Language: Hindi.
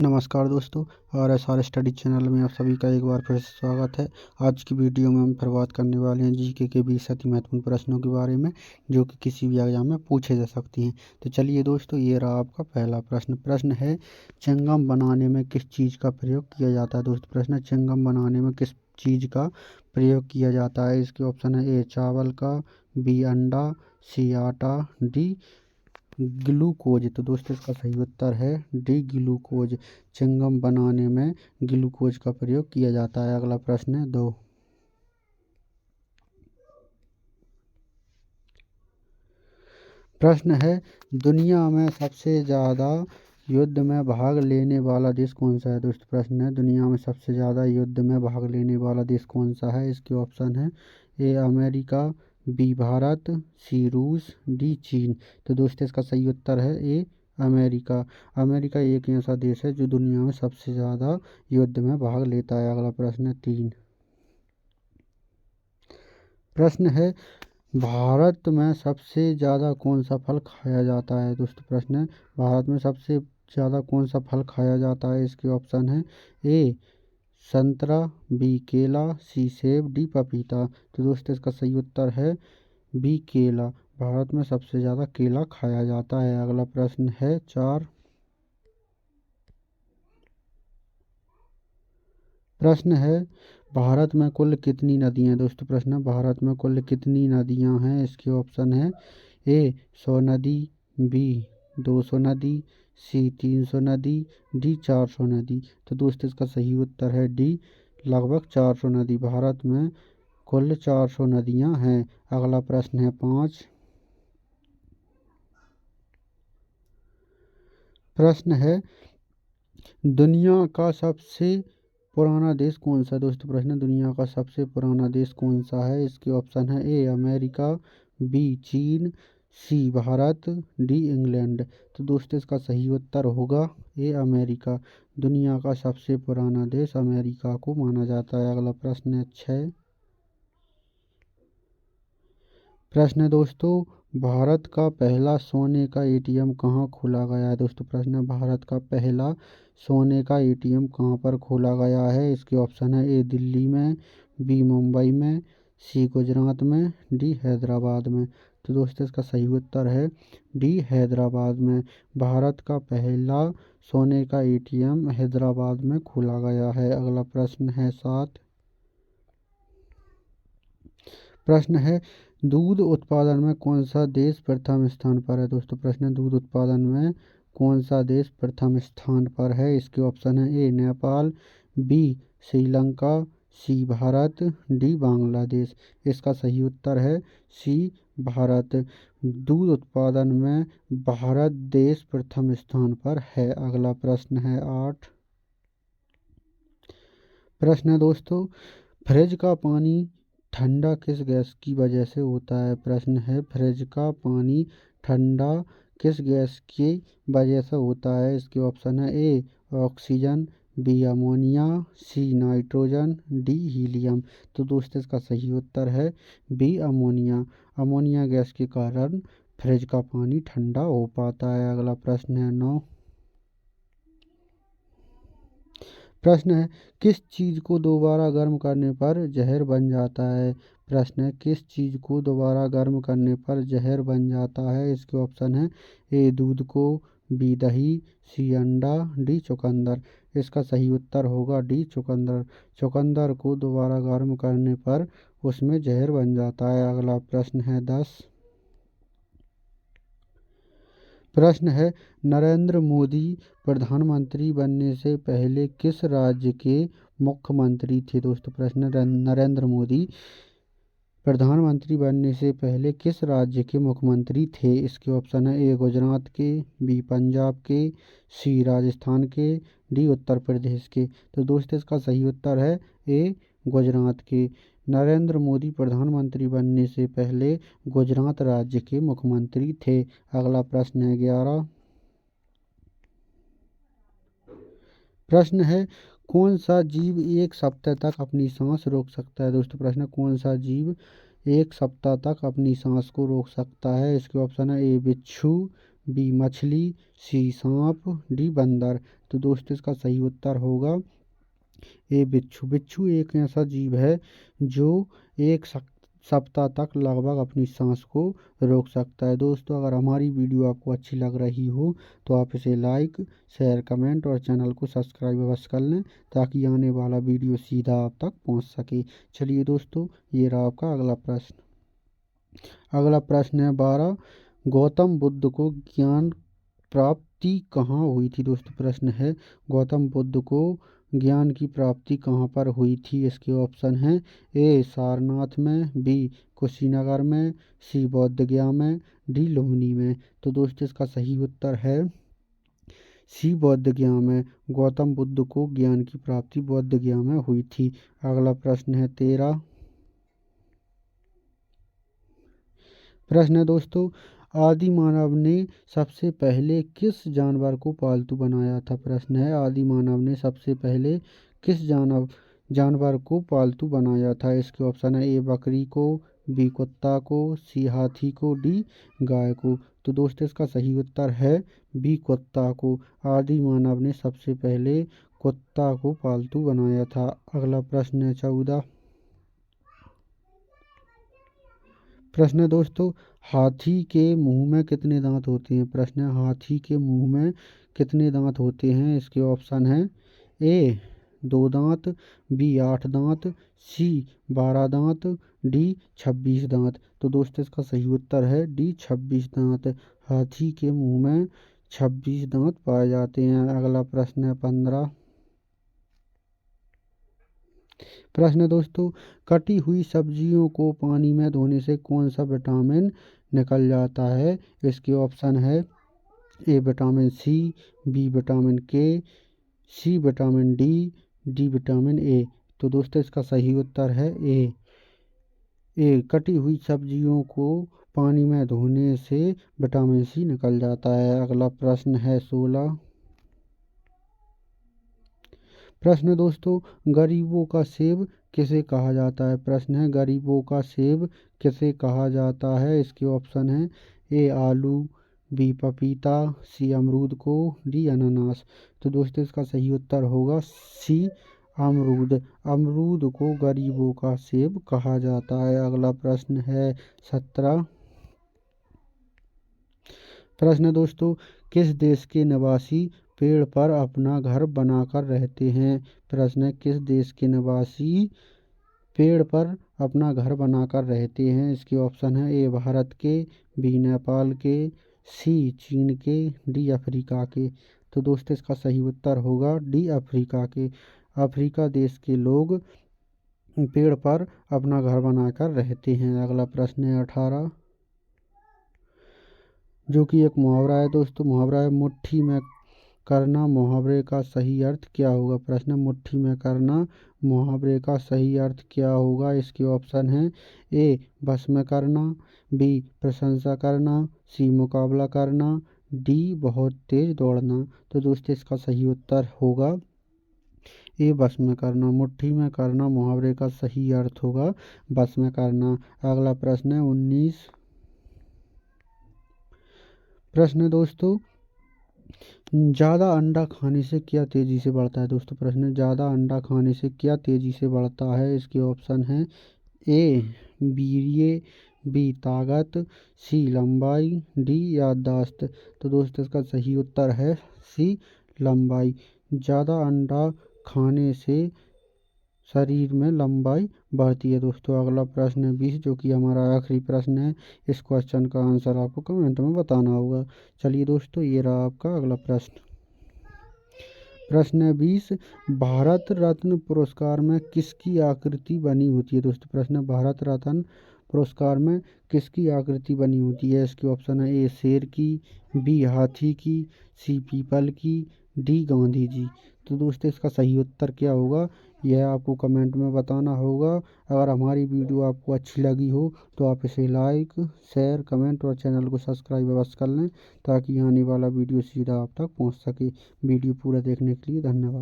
नमस्कार दोस्तों, RSR स्टडी चैनल में आप सभी का एक बार फिर से स्वागत है। आज की वीडियो में हम फिर बात करने वाले हैं जीके के 20 अति महत्वपूर्ण प्रश्नों के बारे में, जो कि किसी भी एग्जाम में पूछे जा सकती हैं। तो चलिए दोस्तों, ये रहा आपका पहला प्रश्न है, च्युइंगम बनाने में किस चीज़ का प्रयोग किया जाता है। दोस्तों प्रश्न है, च्युइंगम बनाने में किस चीज़ का प्रयोग किया जाता है। इसके ऑप्शन है, ए चावल का, बी अंडा, सी आटा, डी ग्लूकोज। तो दोस्तों इसका सही उत्तर है डी ग्लूकोज। च्युइंगम बनाने में ग्लूकोज का प्रयोग किया जाता है। अगला प्रश्न है 2। प्रश्न है, दुनिया में सबसे ज़्यादा युद्ध में भाग लेने वाला देश कौन सा है। दोस्तों प्रश्न है, दुनिया में सबसे ज़्यादा युद्ध में भाग लेने वाला देश कौन सा है। इसके ऑप्शन है, ए अमेरिका, बी भारत, सी रूस, डी चीन। तो दोस्तों इसका सही उत्तर है ए अमेरिका। अमेरिका एक ऐसा देश है जो दुनिया में सबसे ज़्यादा युद्ध में भाग लेता है। अगला प्रश्न है 3। प्रश्न है, भारत में सबसे ज़्यादा कौन सा फल खाया जाता है। दोस्तों प्रश्न है, भारत में सबसे ज़्यादा कौन सा फल खाया जाता है। इसके ऑप्शन है, ए संतरा, बी केला, सी सेब, डी पपीता। तो दोस्तों इसका सही उत्तर है बी केला। भारत में सबसे ज़्यादा केला खाया जाता है। अगला प्रश्न है 4। प्रश्न है, भारत में कुल कितनी नदियाँ। दोस्तों प्रश्न है, भारत में कुल कितनी नदियाँ हैं। इसके ऑप्शन है, ए 100 नदी, बी 200 नदी, सी 300 नदी, डी 400 नदी। तो दोस्तों इसका सही उत्तर है डी लगभग 400 नदी। भारत में कुल 400 नदियाँ हैं। अगला प्रश्न है 5। प्रश्न है, दुनिया का सबसे पुराना देश कौन सा। दोस्तों प्रश्न, दुनिया का सबसे पुराना देश कौन सा है। इसके ऑप्शन है, ए अमेरिका, बी चीन, सी भारत, डी इंग्लैंड। तो दोस्तों इसका सही उत्तर होगा ए अमेरिका। दुनिया का सबसे पुराना देश अमेरिका को माना जाता है। अगला प्रश्न है 6। प्रश्न है दोस्तों, भारत का पहला सोने का ATM कहाँ खोला गया है। दोस्तों प्रश्न है, भारत का पहला सोने का ATM कहाँ पर खोला गया है। इसके ऑप्शन है, ए दिल्ली में, बी मुंबई में, सी गुजरात में, डी हैदराबाद में। तो दोस्तों इसका सही उत्तर है डी हैदराबाद में। भारत का पहला सोने का ATM हैदराबाद में खोला गया है। अगला प्रश्न है 7। प्रश्न है, दूध उत्पादन में कौन सा देश प्रथम स्थान पर है। दोस्तों प्रश्न है, दूध उत्पादन में कौन सा देश प्रथम स्थान पर है। इसके ऑप्शन है, ए नेपाल, बी श्रीलंका, सी भारत, डी बांग्लादेश। इसका सही उत्तर है सी भारत। दूध उत्पादन में भारत देश प्रथम स्थान पर है। अगला प्रश्न है 8। प्रश्न है दोस्तों, फ्रिज का पानी ठंडा किस गैस की वजह से होता है। प्रश्न है, फ्रिज का पानी ठंडा किस गैस की वजह से होता है। इसके ऑप्शन है, A oxygen, B ammonia, C nitrogen, D helium. तो दोस्तों इसका सही उत्तर है बी अमोनिया। अमोनिया गैस के कारण फ्रिज का पानी ठंडा हो पाता है। अगला प्रश्न है 9। प्रश्न है, किस चीज़ को दोबारा गर्म करने पर जहर बन जाता है। प्रश्न है, किस चीज़ को दोबारा गर्म करने पर जहर बन जाता है। इसके ऑप्शन है, ए दूध को, बी दही, सी अंडा, डी चुकंदर। इसका सही उत्तर होगा डी चुकंदर। चुकंदर को दोबारा गर्म करने पर उसमें जहर बन जाता है। अगला प्रश्न है 10। प्रश्न है, नरेंद्र मोदी प्रधानमंत्री बनने से पहले किस राज्य के मुख्यमंत्री थे। दोस्तों प्रश्न, नरेंद्र मोदी प्रधानमंत्री बनने से पहले किस राज्य के मुख्यमंत्री थे। इसके ऑप्शन है, ए गुजरात के, बी पंजाब के, सी राजस्थान के, डी उत्तर प्रदेश के। तो दोस्तों इसका सही उत्तर है ए गुजरात के। नरेंद्र मोदी प्रधानमंत्री बनने से पहले गुजरात राज्य के मुख्यमंत्री थे। अगला प्रश्न है 11। प्रश्न है, कौन सा जीव एक सप्ताह तक अपनी सांस रोक सकता है। दोस्तों प्रश्न, कौन सा जीव एक सप्ताह तक अपनी सांस को रोक सकता है। इसके ऑप्शन है, ए बिच्छू, बी मछली, सी सांप, डी बंदर। तो दोस्तों इसका सही उत्तर होगा ए बिच्छू। बिच्छू एक ऐसा जीव है जो एक सप्ताह तक लगभग अपनी सांस को रोक सकता है। दोस्तों अगर हमारी वीडियो आपको अच्छी लग रही हो तो आप इसे लाइक, शेयर, कमेंट और चैनल को सब्सक्राइब अवश्य कर लें ताकि आने वाला वीडियो सीधा आप तक पहुंच सके। चलिए दोस्तों ये रहा आपका अगला प्रश्न। अगला प्रश्न है 12। गौतम बुद्ध को ज्ञान प्राप्ति कहाँ हुई थी। दोस्तों प्रश्न है गौतम बुद्ध को ज्ञान की प्राप्ति कहाँ पर हुई थी। इसके ऑप्शन हैं ए सारनाथ में, बी कुशीनगर में, सी बोधगया में, डी लुम्बिनी में। तो दोस्तों इसका सही उत्तर है सी बोधगया में। गौतम बुद्ध को ज्ञान की प्राप्ति बोधगया में हुई थी। अगला प्रश्न है 13। प्रश्न है दोस्तों आदि मानव ने सबसे पहले किस जानवर को पालतू बनाया था। प्रश्न है आदि मानव ने सबसे पहले किस जानवर को पालतू बनाया था। इसके ऑप्शन है ए बकरी को, बी कुत्ता को, सी हाथी को, डी गाय को। तो दोस्तों इसका सही उत्तर है बी कुत्ता को। आदि मानव ने सबसे पहले कुत्ता को पालतू बनाया था। अगला प्रश्न है 14। प्रश्न है दोस्तों हाथी के मुंह में कितने दांत होते हैं। प्रश्न है हाथी के मुंह में कितने दांत होते हैं। इसके ऑप्शन है ए 2 दांत, बी 8 दांत, सी 12 दांत, डी 26 दांत। तो दोस्तों इसका सही उत्तर है डी 26 दांत। हाथी के मुंह में 26 दांत पाए जाते हैं। अगला प्रश्न है 15। प्रश्न दोस्तों कटी हुई सब्जियों को पानी में धोने से कौन सा विटामिन निकल जाता है। इसके ऑप्शन है A vitamin C, B vitamin K, C vitamin D, D vitamin A. तो दोस्तों इसका सही उत्तर है ए कटी हुई सब्जियों को पानी में धोने से विटामिन सी निकल जाता है। अगला प्रश्न है 16। प्रश्न दोस्तों गरीबों का सेब किसे कहा जाता है। प्रश्न है गरीबों का सेब किसे कहा जाता है। इसके ऑप्शन है ए आलू, बी पपीता, सी अमरूद को, डी अनानास। तो दोस्तों इसका सही उत्तर होगा सी अमरूद। अमरूद को गरीबों का सेब कहा जाता है। अगला प्रश्न है 17। प्रश्न दोस्तों किस देश के निवासी पेड़ पर अपना घर बनाकर रहते हैं। प्रश्न है किस देश के निवासी पेड़ पर अपना घर बनाकर रहते हैं। इसके ऑप्शन है ए भारत के, बी नेपाल के, सी चीन के, डी अफ्रीका के। तो दोस्तों इसका सही उत्तर होगा डी अफ्रीका के। अफ्रीका देश के लोग पेड़ पर अपना घर बनाकर रहते हैं। अगला प्रश्न है 18 जो कि एक मुहावरा है। दोस्तों मुहावरा है मुट्ठी में करना। मुहावरे का सही अर्थ क्या होगा। प्रश्न मुट्ठी में करना मुहावरे का सही अर्थ क्या होगा। इसके ऑप्शन हैं ए बस में करना, बी प्रशंसा करना, सी मुकाबला करना, डी बहुत तेज दौड़ना। तो दोस्तों इसका सही उत्तर होगा ए बस में करना। मुट्ठी में करना मुहावरे का सही अर्थ होगा बस में करना। अगला प्रश्न है 19। प्रश्न दोस्तों ज़्यादा अंडा खाने से क्या तेज़ी से बढ़ता है। दोस्तों प्रश्न ज़्यादा अंडा खाने से क्या तेज़ी से बढ़ता है। इसके ऑप्शन हैं ए वीर्य, बी ताकत, सी लंबाई, डी याददाश्त। तो दोस्तों इसका सही उत्तर है सी लंबाई। ज़्यादा अंडा खाने से शरीर में लंबाई बढ़ती है। दोस्तों अगला प्रश्न है 20 जो कि हमारा आखिरी प्रश्न है। इस क्वेश्चन का आंसर आपको कमेंट में बताना होगा। चलिए दोस्तों ये रहा आपका अगला प्रश्न। प्रश्न है 20 भारत रत्न पुरस्कार में किसकी आकृति बनी होती है। दोस्तों प्रश्न भारत रत्न पुरस्कार में किसकी आकृति बनी होती है। इसके ऑप्शन है ए शेर की, बी हाथी की, सी पीपल की, डी गांधी जी। तो दोस्तों इसका सही उत्तर क्या होगा यह आपको कमेंट में बताना होगा। अगर हमारी वीडियो आपको अच्छी लगी हो तो आप इसे लाइक, शेयर, कमेंट और चैनल को सब्सक्राइब अवश्य कर लें ताकि आने वाला वीडियो सीधा आप तक पहुंच सके। वीडियो पूरा देखने के लिए धन्यवाद।